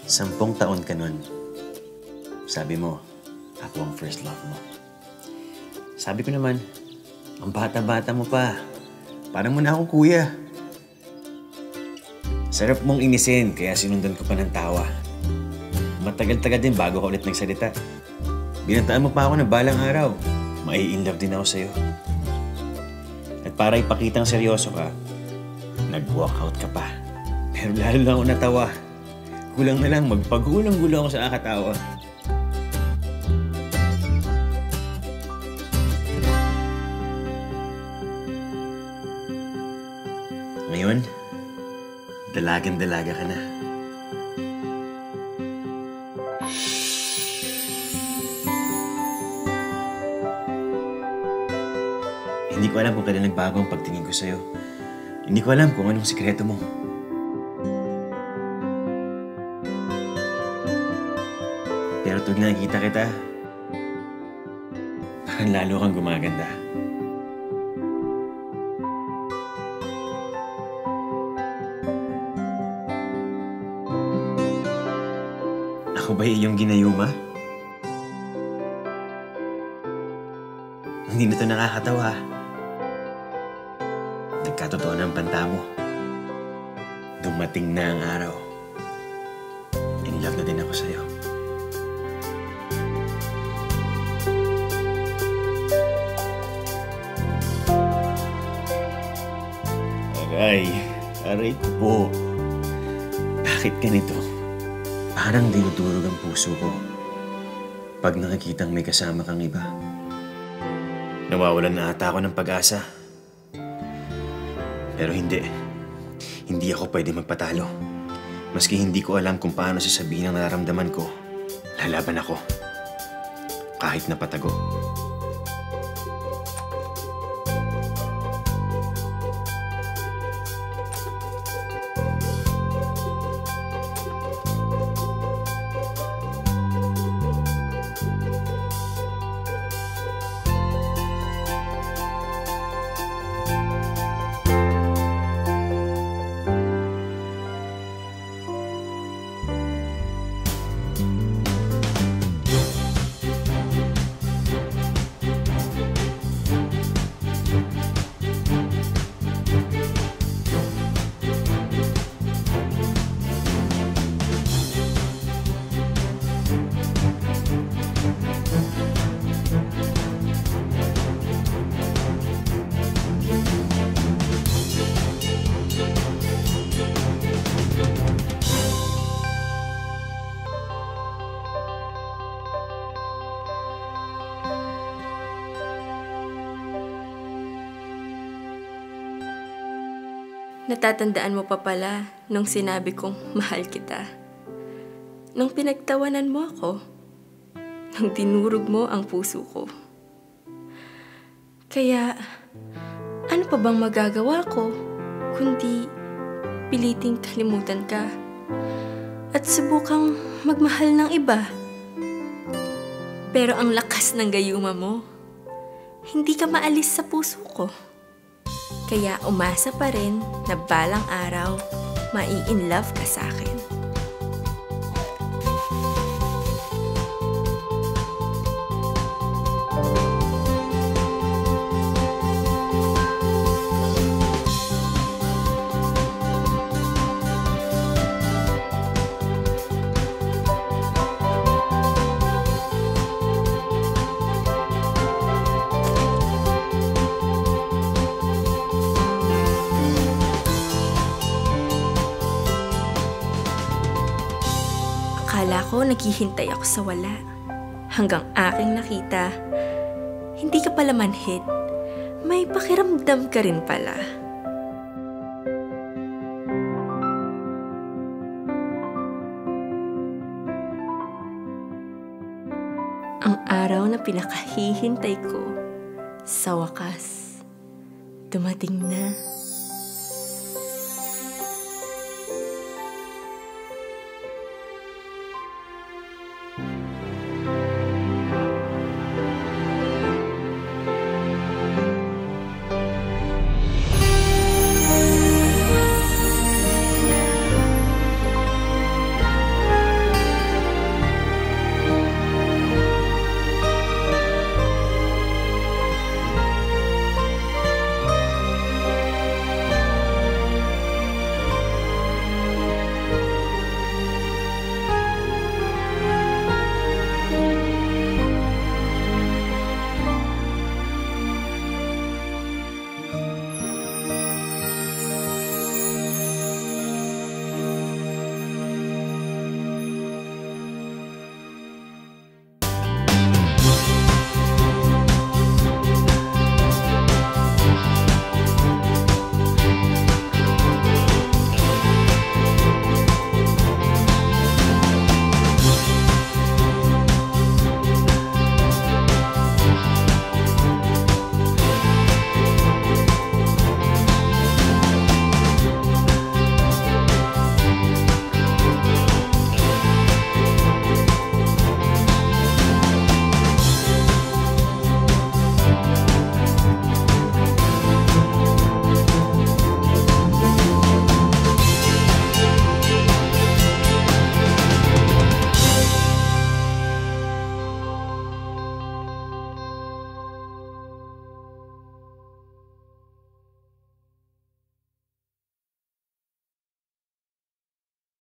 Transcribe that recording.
10 taon ka nun. Sabi mo, ako ang first love mo. Sabi ko naman, ang bata-bata mo pa. Parang mo na akong kuya. Sarap mong inisin, kaya sinundan ko pa ng tawa. Matagal-tagal din bago ka ulit nagsalita. Binantaan mo pa ako na balang araw. Mai-inlove din ako sa'yo. At para ipakitang seryoso ka, nag-walkout ka pa. Pero lalo lang ako natawa. Kulang na lang, magpagulang-gulo ako sa akatawa. Ngayon, dalagang-dalaga ka na. Hindi ko alam kung kailan nagbago ang pagtingin ko sa'yo. Hindi ko alam kung anong sikreto mo. Pero tuwing nakikita kita, parang lalo kang gumaganda. Ako ba iyong ginayuma? Hindi na ito nakakatawa. Nagkatotoo na ang banta mo. Dumating na ang araw. In love na din ako sa'yo. Aray po. Bakit ganito? Parang dinudurog ang puso ko pag nakikitang may kasama kang iba. Nawawalan na ata ako ng pag-asa. Pero hindi. Hindi ako pwede magpatalo. Maski hindi ko alam kung paano sasabihin ang nararamdaman ko, lalaban ako. Kahit na patago. Natatandaan mo pa pala nung sinabi kong mahal kita. Nung pinagtawanan mo ako. Nung dinurog mo ang puso ko. Kaya, ano pa bang magagawa ko kundi piliting kalimutan ka at subukang magmahal ng iba? Pero ang lakas ng gayuma mo, hindi ka maalis sa puso ko. Kaya umasa pa rin na balang araw, mai-inlove ka sa akin. Akala ko naghihintay ako sa wala. Hanggang aking nakita, hindi ka pala manhid. May pakiramdam ka rin pala. Ang araw na pinakahihintay ko, sa wakas, dumating na.